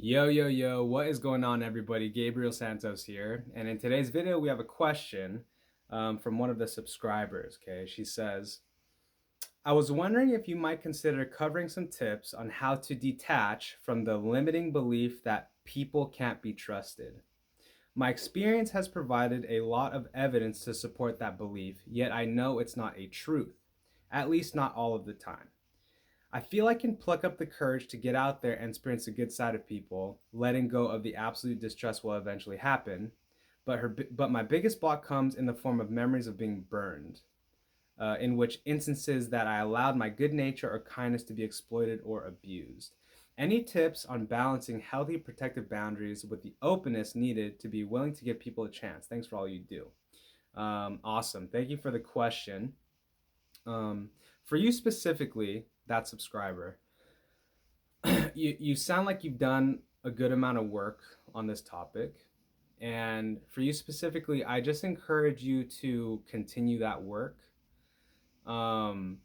Yo, yo, yo, what is going on, everybody? Gabriel Santos here. And in today's video, we have a question from one of the subscribers. Okay, she says, I was wondering if you might consider covering some tips on how to detach from the limiting belief that people can't be trusted. My experience has provided a lot of evidence to support that belief, yet I know it's not a truth, at least not all of the time. I feel I can pluck up the courage to get out there and experience the good side of people. Letting go of the absolute distrust will eventually happen, but my biggest block comes in the form of memories of being burned, in which instances that I allowed my good nature or kindness to be exploited or abused. Any tips on balancing healthy protective boundaries with the openness needed to be willing to give people a chance? Thanks for all you do. Awesome. Thank you for the question. Um, for you specifically, that subscriber, you sound like you've done a good amount of work on this topic. And for you specifically, I just encourage you to continue that work, um,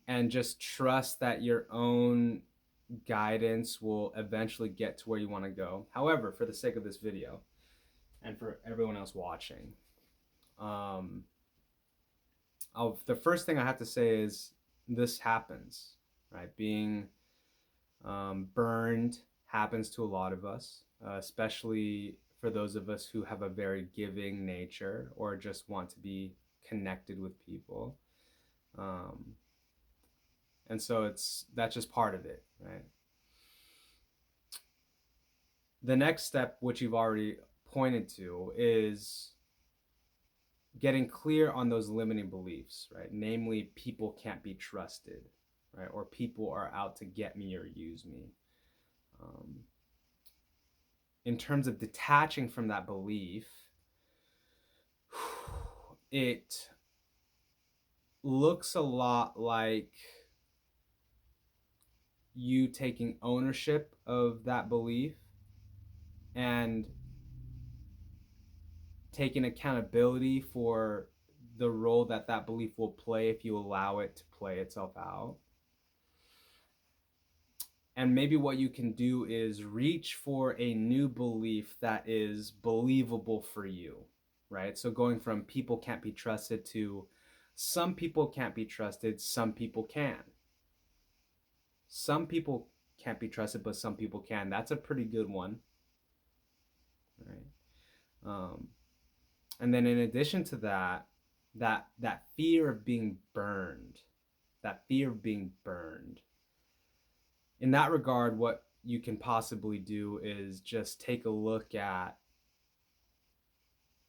and just trust that your own guidance will eventually get to where you want to go. However, for the sake of this video and for everyone else watching, um, the first thing I have to say is this happens, right? Being burned happens to a lot of us, especially for those of us who have a very giving nature or just want to be connected with people. Um, and so that's just part of it, right? The next step, which you've already pointed to, is getting clear on those limiting beliefs, right? Namely, people can't be trusted, right? Or people are out to get me or use me. Um, in terms of detaching from that belief, it looks a lot like you taking ownership of that belief and taking accountability for the role that that belief will play if you allow it to play itself out. And maybe what you can do is reach for a new belief that is believable for you, right? So going from people can't be trusted to some people can't be trusted, some people can. Some people can't be trusted, but some people can. That's a pretty good one, right? Um, and then in addition to that, that fear of being burned, that fear of being burned. In that regard, what you can possibly do is just take a look at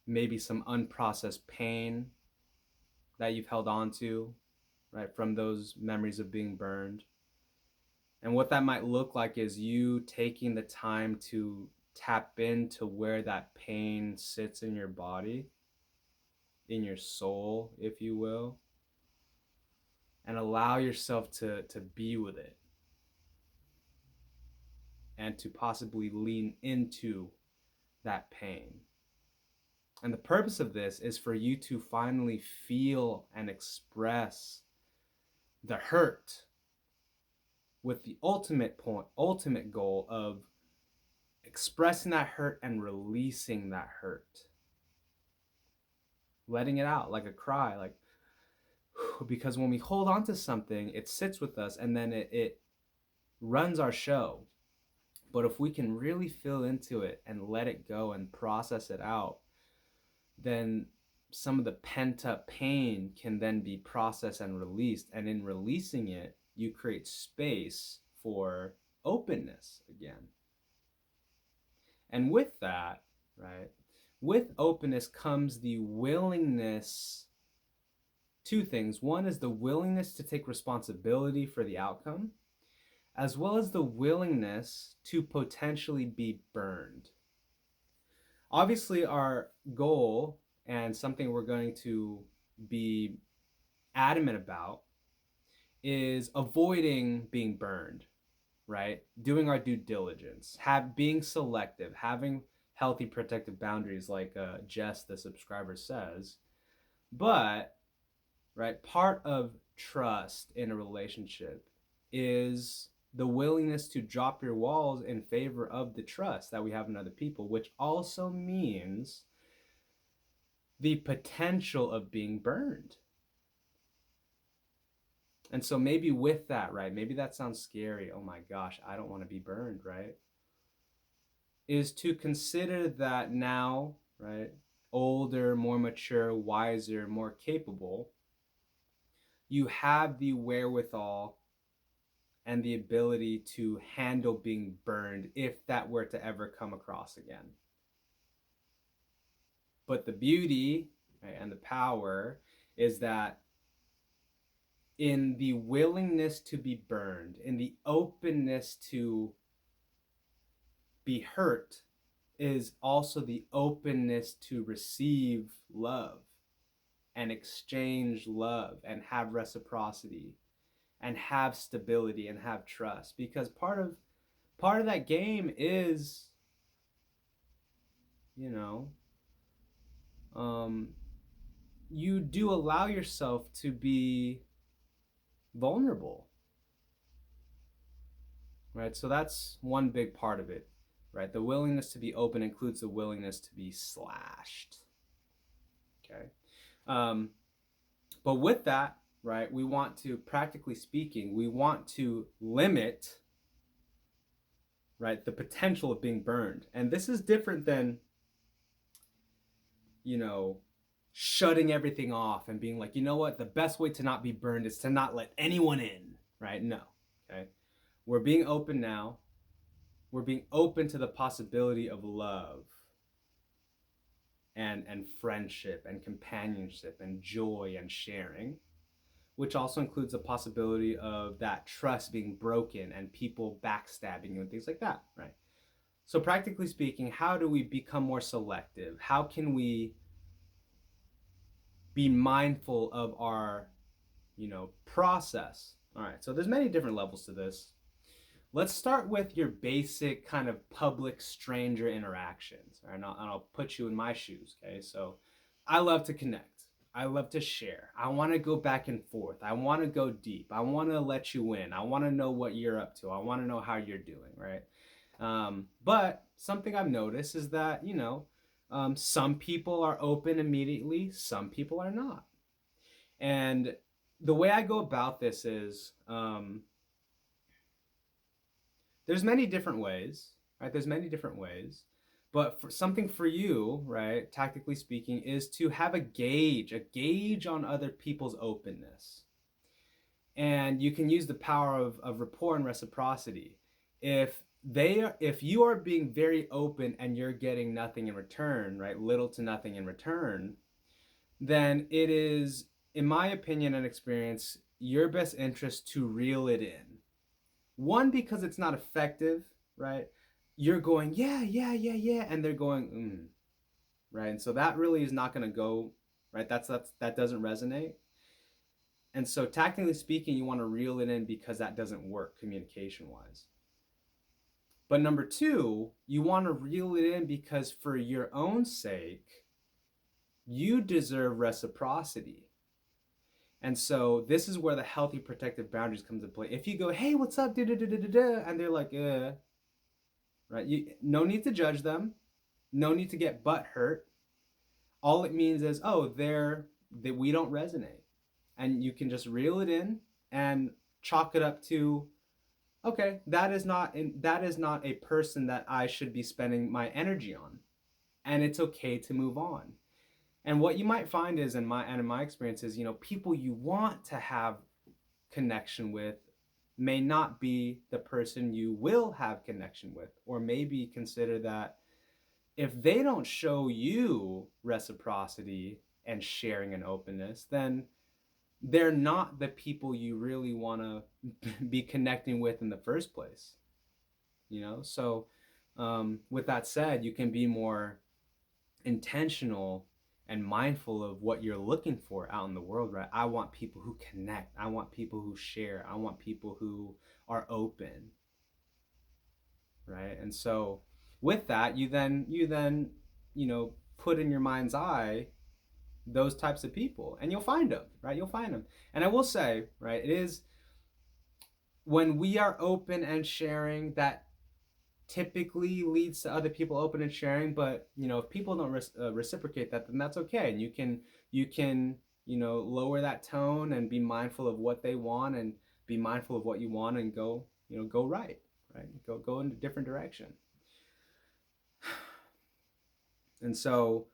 maybe some unprocessed pain that you've held on to, right, from those memories of being burned. And what that might look like is you taking the time to tap into where that pain sits in your body, in your soul, if you will, and allow yourself to be with it and to possibly lean into that pain. And the purpose of this is for you to finally feel and express the hurt with the ultimate goal of expressing that hurt and releasing that hurt. Letting it out like a cry, like, because when we hold on to something, it sits with us and then it runs our show. But if we can really feel into it and let it go and process it out, then some of the pent up pain can then be processed and released. And in releasing it, you create space for openness again. And with that, right, with openness comes the willingness. Two things. One is the willingness to take responsibility for the outcome, as well as the willingness to potentially be burned. Obviously, our goal and something we're going to be adamant about is avoiding being burned, right? Doing our due diligence, being selective, having healthy protective boundaries, like Jess, the subscriber, says. But, right, part of trust in a relationship is the willingness to drop your walls in favor of the trust that we have in other people, which also means the potential of being burned. And so maybe with that, right? Maybe that sounds scary. Oh my gosh, I don't want to be burned, right? Is to consider that now, right? Older, more mature, wiser, more capable, you have the wherewithal and the ability to handle being burned if that were to ever come across again. But the beauty, right, and the power is that in the willingness to be burned, in the openness to be hurt, is also the openness to receive love and exchange love and have reciprocity and have stability and have trust, because part of that game is, you know, you do allow yourself to be vulnerable, right? So that's one big part of it, right? The willingness to be open includes the willingness to be slashed. Okay. But with that, right, we want to, practically speaking, we want to limit, right, the potential of being burned. And this is different than, you know, shutting everything off and being like, you know what, the best way to not be burned is to not let anyone in, right? No. Okay. We're being open now. We're being open to the possibility of love and friendship and companionship and joy and sharing, which also includes the possibility of that trust being broken and people backstabbing you and things like that, right? So practically speaking, how do we become more selective? How can we be mindful of our, process? All right, so there's many different levels to this. Let's start with your basic kind of public stranger interactions. All right, and I'll put you in my shoes, okay? So I love to connect. I love to share. I want to go back and forth. I want to go deep. I want to let you in. I want to know what you're up to. I want to know how you're doing, right? But something I've noticed is that, some people are open immediately, some people are not. And the way I go about this is, there's many different ways, right? There's many different ways. But for something for you, right, tactically speaking, is to have a gauge on other people's openness. And you can use the power of rapport and reciprocity. If you are being very open and you're getting nothing in return, right, little to nothing in return, then it is, in my opinion and experience, your best interest to reel it in. One, because it's not effective, right? You're going, yeah, yeah, yeah, yeah, and they're going, right? And so that really is not going to go, right? That doesn't resonate. And so tactically speaking, you want to reel it in because that doesn't work communication-wise. But number two, you want to reel it in because for your own sake, you deserve reciprocity. And so this is where the healthy protective boundaries comes into play. If you go, hey, what's up, and they're like, right? No need to judge them. No need to get butt hurt. All it means is, that we don't resonate. And you can just reel it in and chalk it up to, okay, that is not a person that I should be spending my energy on. And it's okay to move on. And what you might find is, in my experience is, people you want to have connection with may not be the person you will have connection with, or maybe consider that if they don't show you reciprocity and sharing and openness, then they're not the people you really want to be connecting with in the first place. So with that said, you can be more intentional and mindful of what you're looking for out in the world, right? I want people who connect. I want people who share. I want people who are open, right? And so with that, you then put in your mind's eye those types of people, and you'll find them, right? You'll find them. And I will say, right, it is, when we are open and sharing, that typically leads to other people open and sharing. But if people don't reciprocate that, then that's okay, and you can lower that tone and be mindful of what they want, and be mindful of what you want, and go right, go in a different direction. And so,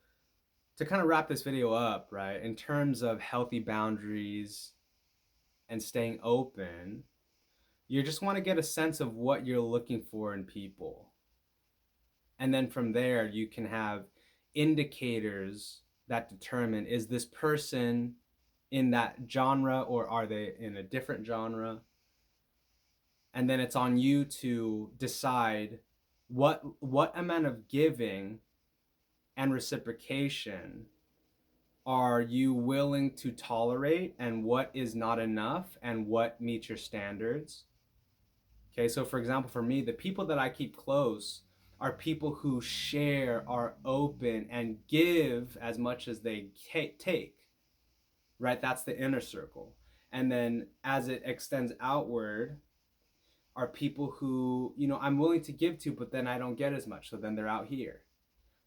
to kind of wrap this video up, right, in terms of healthy boundaries and staying open, you just want to get a sense of what you're looking for in people. And then from there, you can have indicators that determine, is this person in that genre or are they in a different genre? And then it's on you to decide what amount of giving and reciprocation are you willing to tolerate, and what is not enough, and what meets your standards. Okay, so for example, for me, the people that I keep close are people who share, are open, and give as much as they take, right? That's the inner circle. And then as it extends outward, are people who, I'm willing to give to, but then I don't get as much. So then they're out here.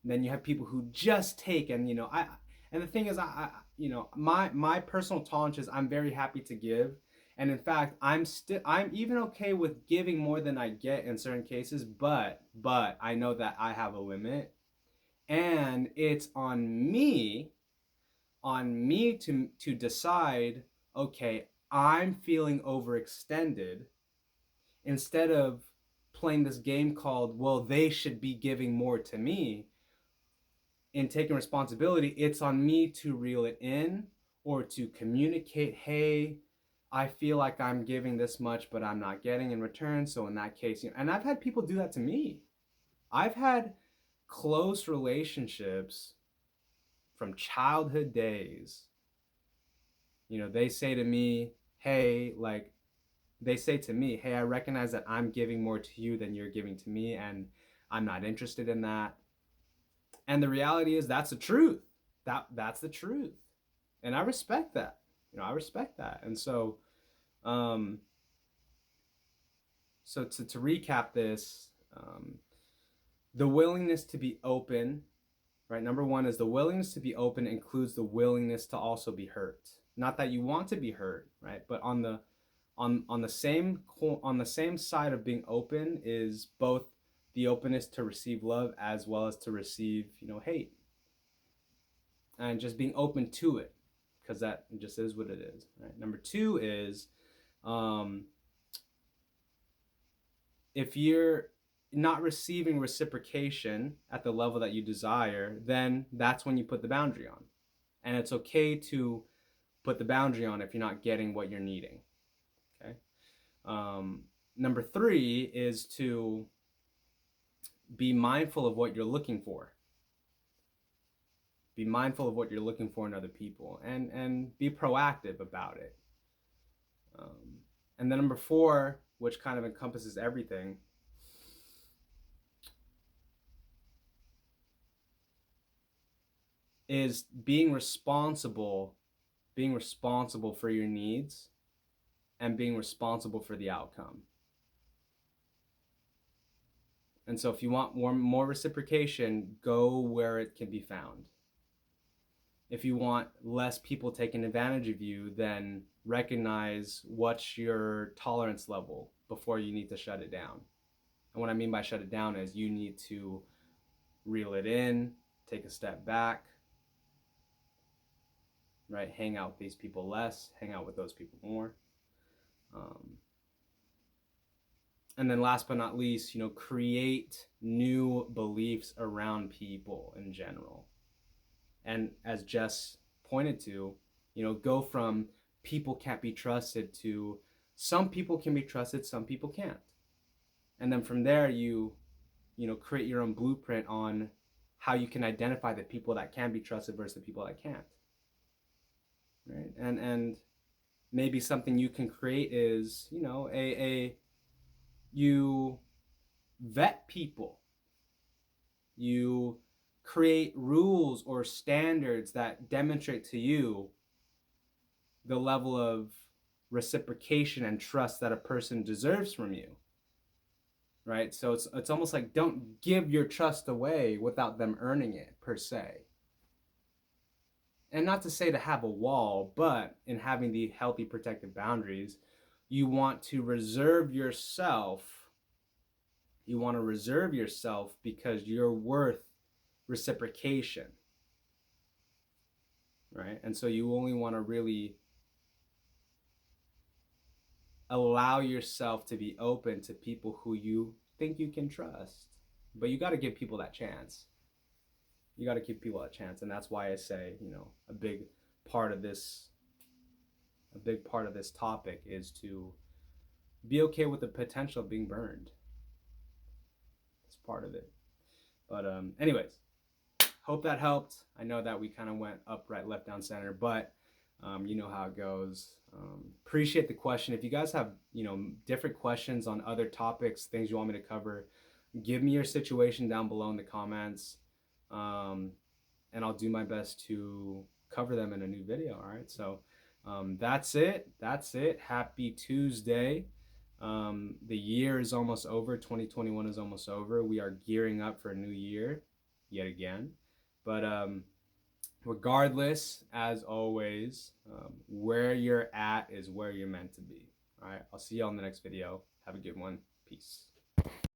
And then you have people who just take, and and the thing is, my personal tolerance is I'm very happy to give. And in fact, I'm even okay with giving more than I get in certain cases, but I know that I have a limit. And it's on me to decide, okay, I'm feeling overextended, instead of playing this game called, well, they should be giving more to me. In taking responsibility, it's on me to reel it in, or to communicate, hey, I feel like I'm giving this much, but I'm not getting in return. So in that case, and I've had people do that to me. I've had close relationships from childhood days. They say to me, hey, I recognize that I'm giving more to you than you're giving to me, and I'm not interested in that. And the reality is, that's the truth. That's the truth. And I respect that. I respect that. And so, to recap this, the willingness to be open, right? Number one is the willingness to be open includes the willingness to also be hurt. Not that you want to be hurt, right? But on the same side of being open is both the openness to receive love as well as to receive, hate. And just being open to it, because that just is what it is, right? Number two is, if you're not receiving reciprocation at the level that you desire, then that's when you put the boundary on. And it's okay to put the boundary on if you're not getting what you're needing. Okay. Number three is to be mindful of what you're looking for. Be mindful of what you're looking for in other people, and be proactive about it. And then number four, which kind of encompasses everything, is being responsible for your needs, and being responsible for the outcome. And so if you want more reciprocation, go where it can be found. If you want less people taking advantage of you, then recognize what's your tolerance level before you need to shut it down. And what I mean by shut it down is you need to reel it in, take a step back, right? Hang out with these people less, hang out with those people more. And then last but not least, create new beliefs around people in general. And as Jess pointed to, go from people can't be trusted to some people can be trusted, some people can't. And then from there, you create your own blueprint on how you can identify the people that can be trusted versus the people that can't. Right? And maybe something you can create is, you vet people. You create rules or standards that demonstrate to you the level of reciprocation and trust that a person deserves from you, right? So it's almost like don't give your trust away without them earning it per se. And not to say to have a wall, but in having the healthy protective boundaries, you want to reserve yourself. You want to reserve yourself because you're worth reciprocation, right? And so you only want to really allow yourself to be open to people who you think you can trust. But you got to give people that chance. You got to give people that chance. And that's why I say, a big part of this topic is to be okay with the potential of being burned. It's part of it. But anyways, hope that helped. I know that we kind of went up, right, left, down, center, but you know how it goes. Appreciate the question. If you guys have, different questions on other topics, things you want me to cover, give me your situation down below in the comments, and I'll do my best to cover them in a new video. All right. So that's it. Happy Tuesday. The year is almost over. 2021 is almost over. We are gearing up for a new year yet again. But regardless, as always, where you're at is where you're meant to be. All right. I'll see you all in the next video. Have a good one. Peace.